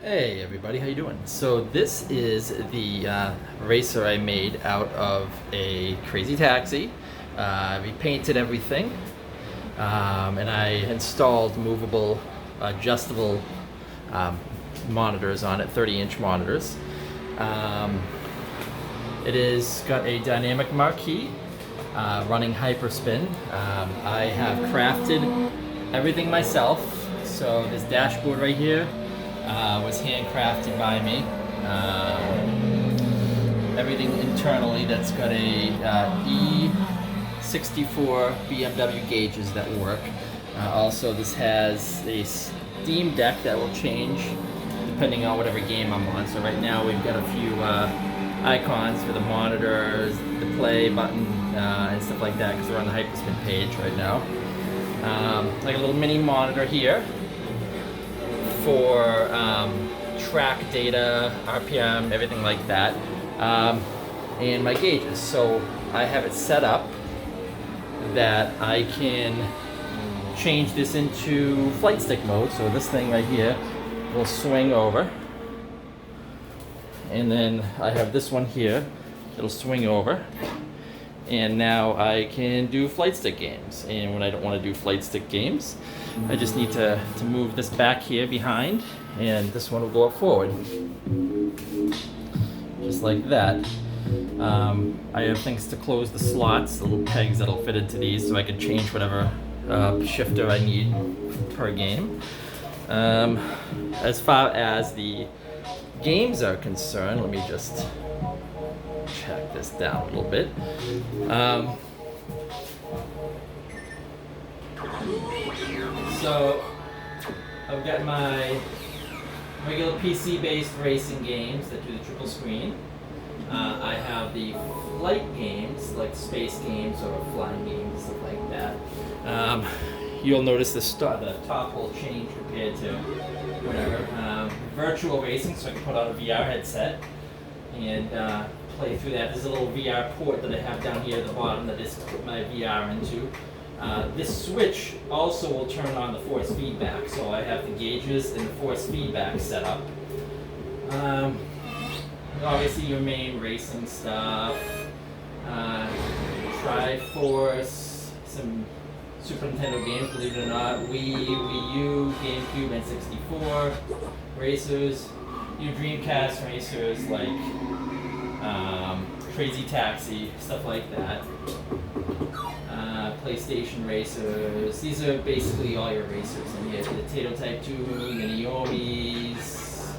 Hey everybody, how you doing? So this is the racer I made out of a Crazy Taxi. Repainted everything, and I installed movable, adjustable monitors on it, 30-inch monitors. It is got a dynamic marquee, running hyperspin. I have crafted everything myself. So this dashboard right here was handcrafted by me. Everything internally that's got a E64 BMW gauges that work. Also, this has a Steam Deck that will change depending on whatever game I'm on. So right now we've got a few icons for the monitors, the play button, and stuff like that because we're on the hyperspin page right now. Like a little mini monitor here for track data, RPM, everything like that, and my gauges. So I have it set up that I can change this into flight stick mode. So this thing right here will swing over, and then I have this one here, it'll swing over, and now I can do flight stick games. And when I don't want to do flight stick games, I just need to move this back here behind, and this one will go up forward. Just like that. I have things to close the slots, the little pegs that'll fit into these, so I can change whatever shifter I need per game. As far as the games are concerned, let me just check this down a little bit. So I've got my regular PC-based racing games that do the triple screen. I have the flight games, like space games or flying games, stuff like that. You'll notice the top will change compared to whatever. Virtual racing, so I can put on a VR headset and play through that. There's a little VR port that I have down here at the bottom that I just put my VR into. This switch also will turn on the force feedback, so I have the gauges and the force feedback set up. Obviously your main racing stuff, Triforce, some Super Nintendo games, believe it or not, Wii, Wii U, GameCube, and 64 racers, your Dreamcast racers like Crazy Taxi, stuff like that. PlayStation racers. These are basically all your racers. And you have the Potato Type 2, Mini Yomis,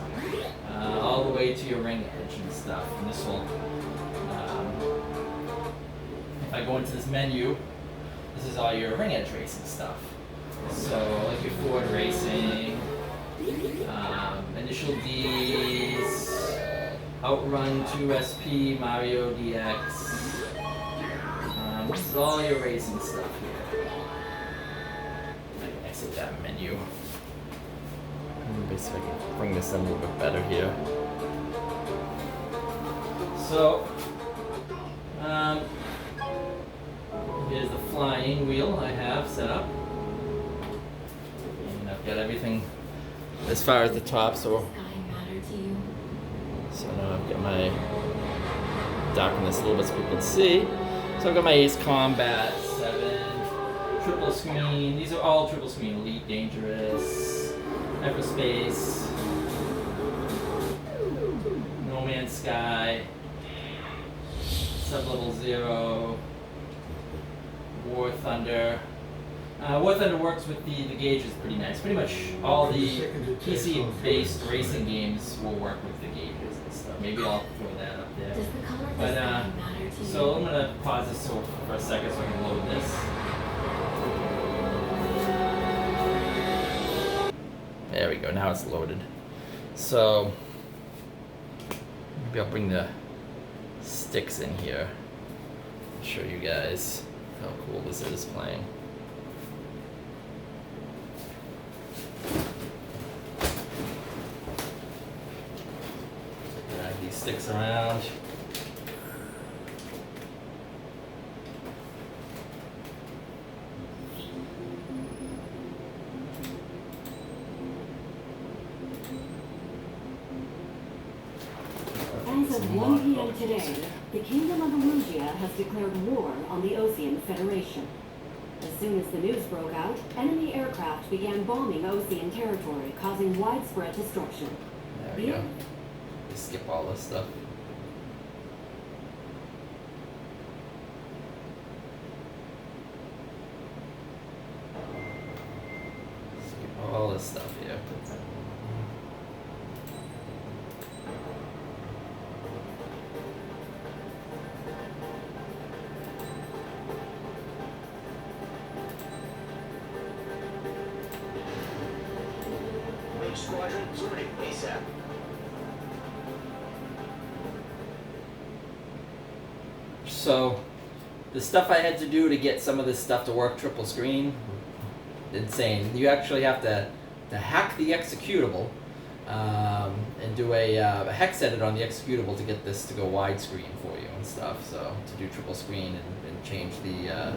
all the way to your ring edge and stuff. And this will, if I go into this menu, this is all your ring edge racing stuff. So like your Ford Racing, Initial D's, Outrun 2SP, Mario DX. This is all your racing stuff here. I can exit that menu. Basically, I can bring this in a little bit better here. So, here's the flying wheel I have set up. And I've got everything as far as the top, so now I've got my darken this a little bit so people can see. So I've got my Ace Combat 7, triple screen. These are all triple screen. Elite, Dangerous, Hyperspace, No Man's Sky, Sublevel 0, War Thunder. War Thunder works with the gauges pretty nice. Pretty much all the PC-based racing games will work with the gauges and stuff. Maybe I'll throw that up there. But so I'm gonna pause this for a second so I can load this. There we go. Now it's loaded. So maybe I'll bring the sticks in here. Show you guys how cool this is playing. Drag these sticks around. of 1 p.m. today, the Kingdom of Erugia has declared war on the Osean Federation. As soon as the news broke out, enemy aircraft began bombing Osean territory, causing widespread destruction. There we go. Just skip all this stuff. Skip all this stuff here. Squadron, zooming ASAP. So, the stuff I had to do to get some of this stuff to work triple screen, insane. You actually have to hack the executable and do a hex edit on the executable to get this to go widescreen for you and stuff. So, to do triple screen and change the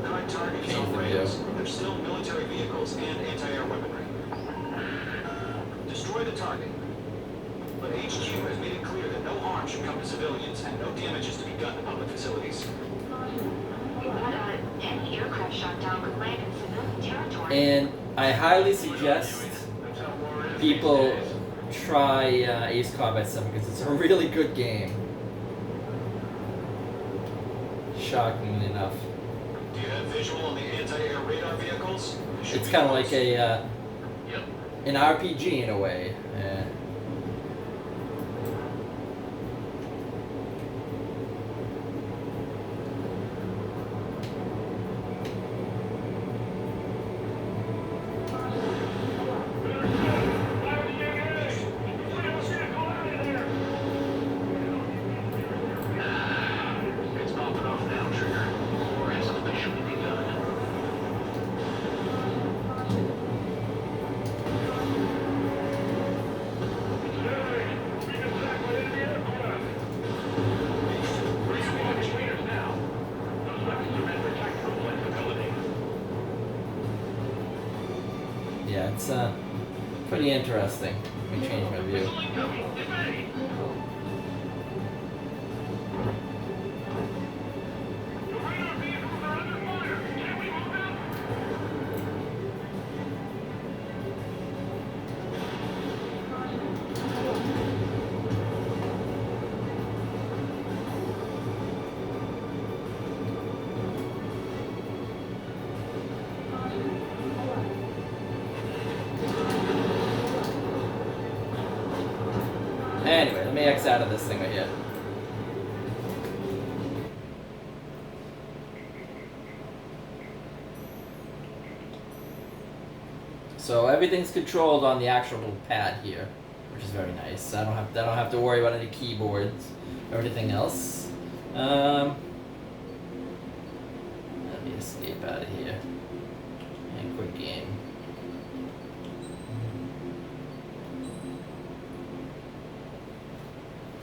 Current target is on rails. There's still military vehicles and anti-air weaponry. Destroy the target. But HQ has made it clear that no harm should come to civilians and no damage is to be done to public facilities. Any aircraft shot down could land in civilian territory. And I highly suggest people try Ace Combat 7 because it's a really good game. Shockingly enough. Do you have visual on the anti-air radar vehicles? It's kind of like a an RPG in a way. It's popping off now, Trigger. Or has officially begun. Yeah, it's pretty interesting. Let me change my view. Anyway, let me X out of this thing right here. So everything's controlled on the actual little pad here, which is very nice. I don't have to worry about any keyboards or anything else. Let me escape out of here and quit game.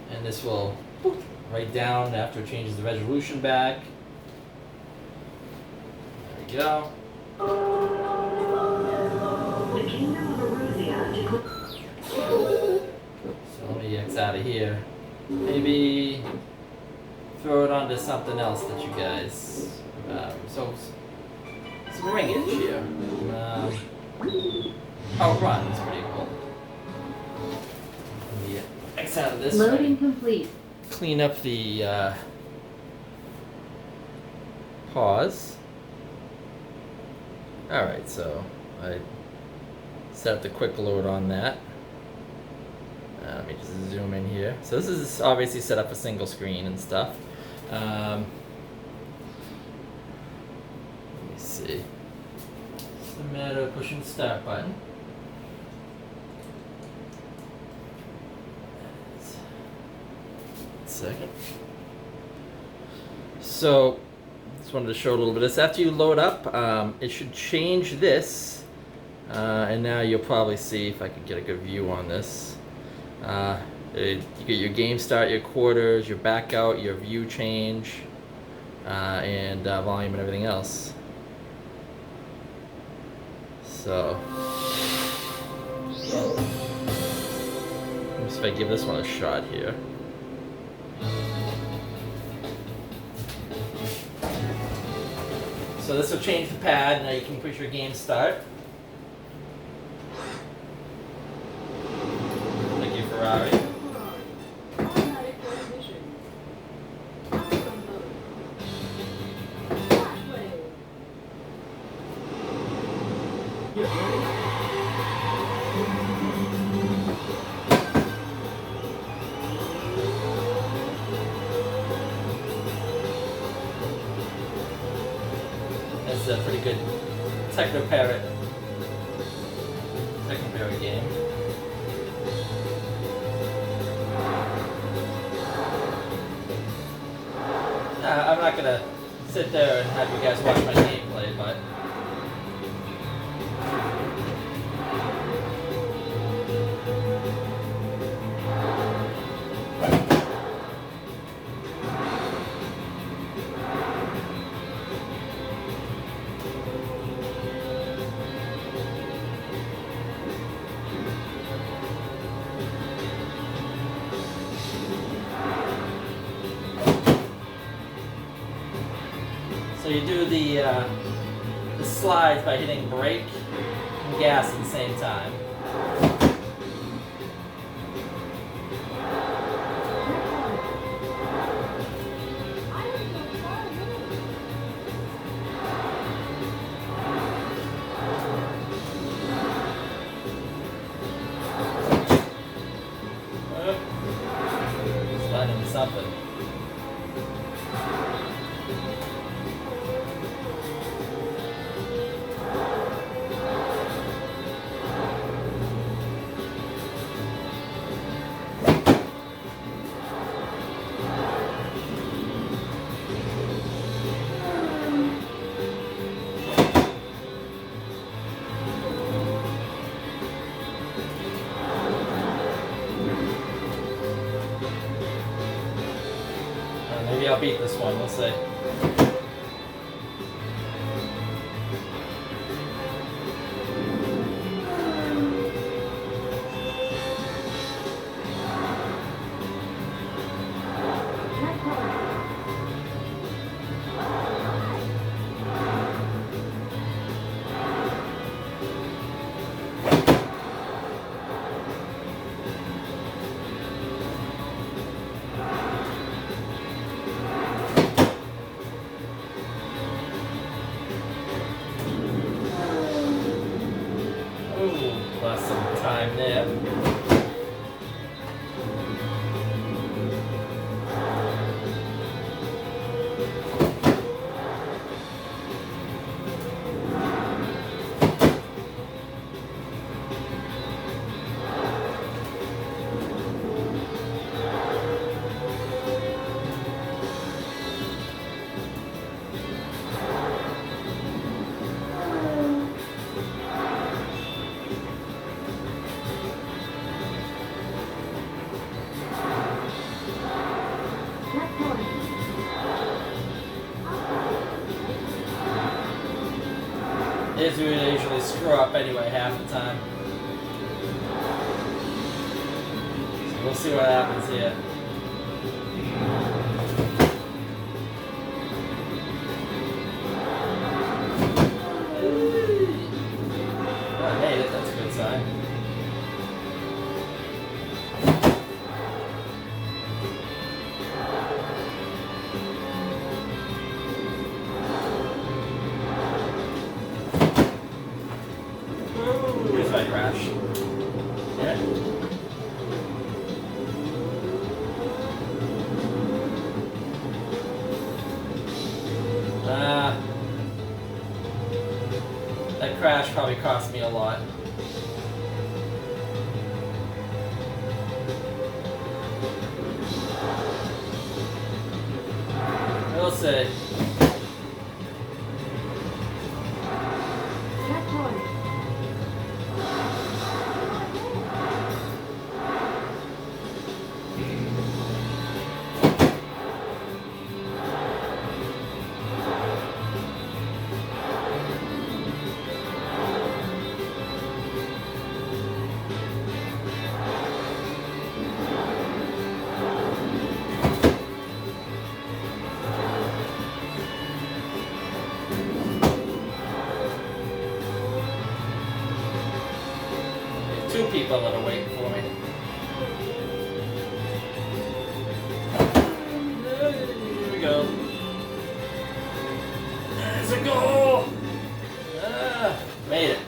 And this will right down after it changes the resolution back. There we go. The Kingdom of Erugia. So let me X out of here. Maybe throw it onto something else that you guys. So some ringage here. Oh, run. That's pretty cool. Let me X out of this. Loading complete. Clean up the pause. Alright, so I set up the quick load on that. Let me just zoom in here. So this is obviously set up a single screen and stuff. Let me see. It's a matter of pushing the start button. Second. So, just wanted to show a little bit of this. After you load up, it should change this, and now you'll probably see if I can get a good view on this. You get your game start, your quarters, your back out, your view change, and volume and everything else. So, let me So if I give this one a shot here. So this will change the pad. Now you can push your game start. Thank you, Ferrari. Automatic transmission. Outcome mode. Flash play. Get ready. That's a pretty good Techno-Parrot game. I'm not gonna sit there and have you guys watch my gameplay, but so you do the slides by hitting brake and gas at the same time. Slide into something. Maybe I'll beat this one, we'll see. Lost some time there. Is we usually screw up anyway half the time. So we'll see what happens here. Oh, I made it, that's a good sign. Here's my crash. Yeah. That crash probably cost me a lot. We'll see. two people that are waiting for me. Here we go. There's a goal! Made it.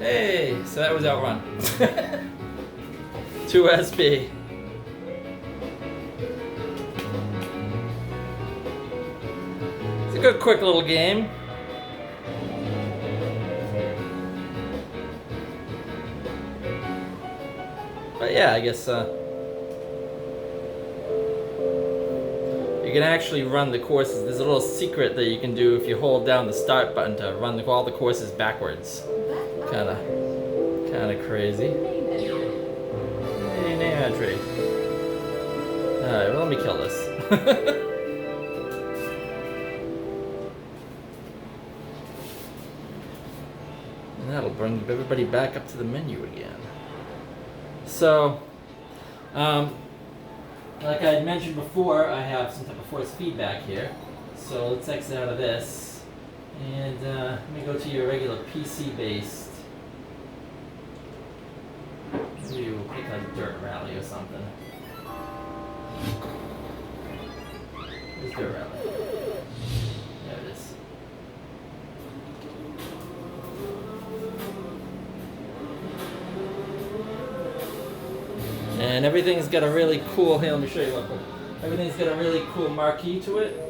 Hey, so that was outrun. 2 SP. It's a good, quick little game. But yeah, I guess you can actually run the courses. There's a little secret that you can do if you hold down the start button to run all the courses backwards. Kind of crazy. Hey, name entry. Alright, well, let me kill this. And that'll bring everybody back up to the menu again. So, like I had mentioned before, I have some type of force feedback here. So let's exit out of this. And let me go to your regular PC-based. Maybe we'll pick like Dirt Rally or something. Where's Dirt Rally? There it is. And everything's got a really cool, here let me show you real quick. Everything's got a really cool marquee to it.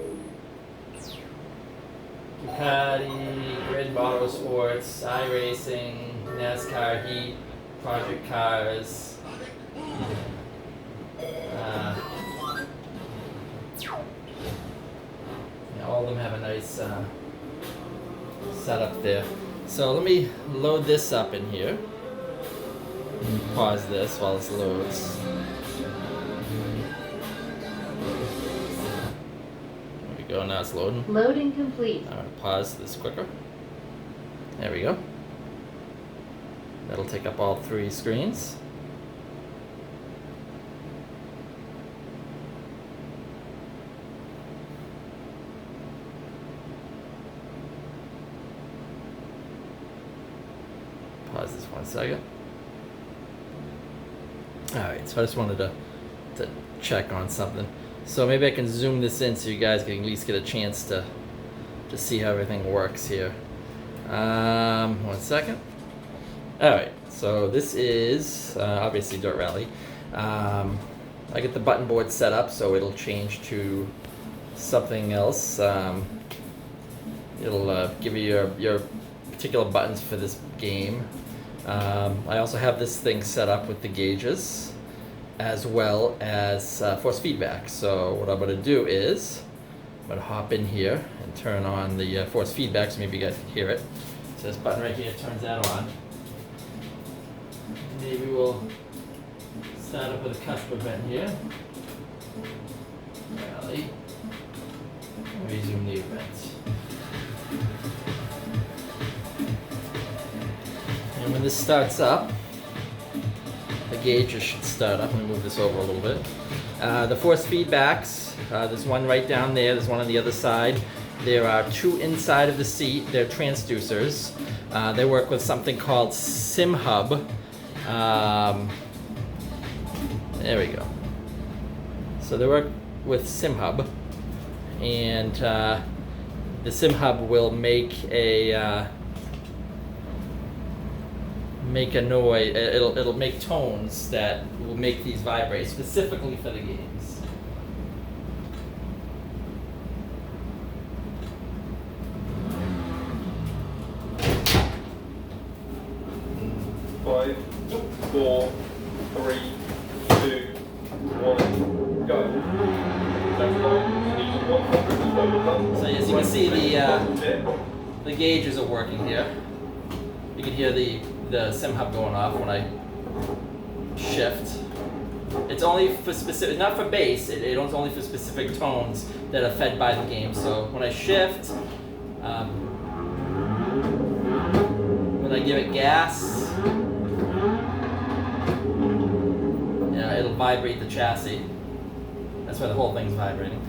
Ducati, Grid Motorsports, iRacing, NASCAR Heat, Project Cars. Yeah, all of them have a nice setup there. So let me load this up in here. Pause this while this loads. There we go, now it's loading. Loading complete. I'm going to pause this quicker. There we go. That'll take up all 3 screens. Pause this 1 second. Alright, so I just wanted to check on something. So maybe I can zoom this in so you guys can at least get a chance to see how everything works here. 1 second. Alright, so this is obviously Dirt Rally. I get the button board set up so it'll change to something else. It'll give you your particular buttons for this game. I also have this thing set up with the gauges as well as force feedback. So what I'm going to do is I'm going to hop in here and turn on the force feedback so maybe you guys can hear it. So this button right here turns that on. Maybe we'll start up with a custom event here. Rally. Resume the event. And when this starts up, the gauges should start up. Let me move this over a little bit. The force feedbacks, there's one right down there, there's one on the other side. There are 2 inside of the seat. They're transducers. They work with something called SimHub. There we go. So they work with SimHub, and the SimHub will make a noise. It'll make tones that will make these vibrate specifically for the games. 5, 4, 3, 2, 1, go. So as you can see, the gauges are working here. You can hear the SimHub going off when I shift. It's only for specific, not for bass. It's only for specific tones that are fed by the game. So when I shift, when I give it gas, it'll vibrate the chassis. That's why the whole thing's vibrating.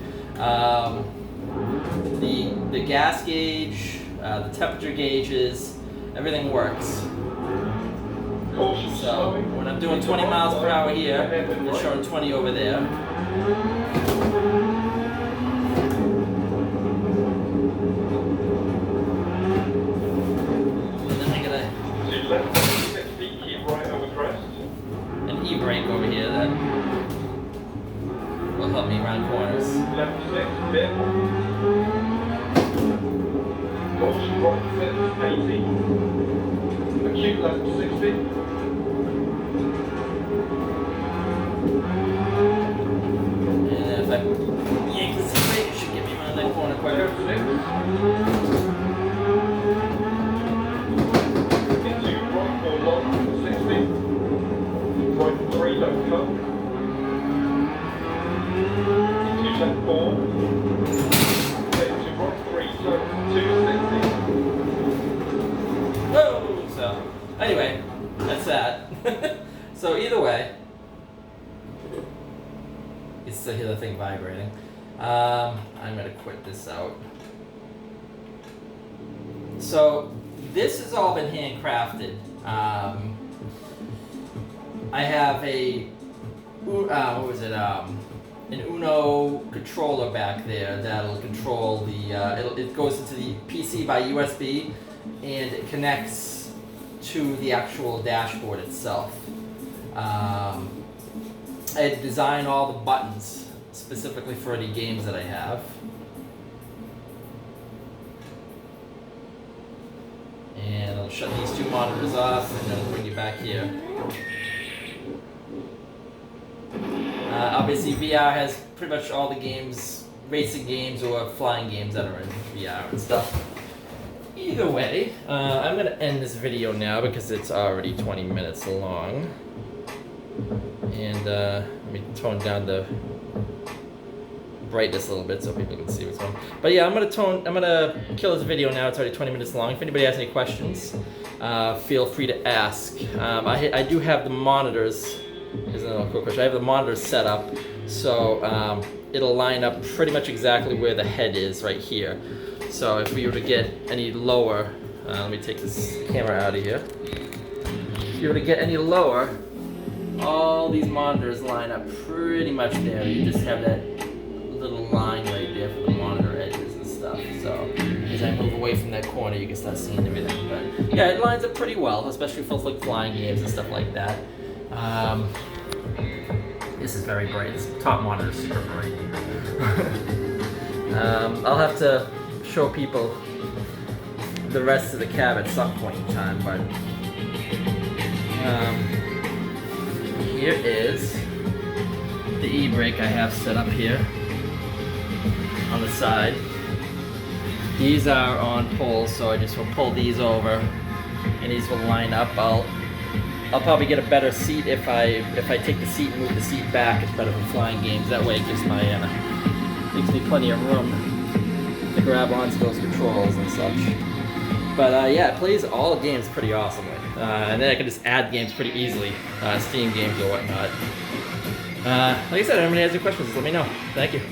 The gas gauge, the temperature gauges, everything works. So when I'm doing 20 miles per hour here, it's showing 20 over there. And then I got an e-brake over here that will help me around corners. Left 6, bit. Caution, right 6, 80. Acute left 60. And if I yank this brake, it should get me around that corner quicker. Left 6. Into right 4 long, 60. Right 3, left cut. Into left 4. Into right 3, so 260. Whoa! So, anyway, that's that. So either way, you still hear the thing vibrating. I'm gonna quit this out. So this has all been handcrafted. I have a what was it? An Uno controller back there that'll control the. It goes into the PC by USB, and it connects to the actual dashboard itself. I designed all the buttons specifically for any games that I have. And I'll shut these two monitors off and then bring you back here. Obviously VR has pretty much all the games, racing games or flying games that are in VR and stuff. Either way, I'm going to end this video now because it's already 20 minutes long. And let me tone down the brightness a little bit so people can see what's going on. But yeah, I'm gonna kill this video now. It's already 20 minutes long. If anybody has any questions, feel free to ask. I do have the monitors. Here's another quick question. I have the monitors set up, so it'll line up pretty much exactly where the head is right here. So if we were to get any lower, let me take this camera out of here. If you were to get any lower, all these monitors line up pretty much there. You just have that little line right there for the monitor edges and stuff. So as I move away from that corner, you can start seeing everything. But yeah, it lines up pretty well, especially for like flying games and stuff like that. This is very bright. This top monitor is super bright. I'll have to show people the rest of the cab at some point in time, but here is the e-brake I have set up here on the side. These are on pulls, so I just will pull these over and these will line up. I'll probably get a better seat if I take the seat and move the seat back. It's better for flying games. That way it gives me plenty of room to grab onto those controls and such. But yeah, it plays all the games pretty awesomely. And then I can just add games pretty easily, Steam games or whatnot. Like I said, if anybody has any questions, just let me know. Thank you.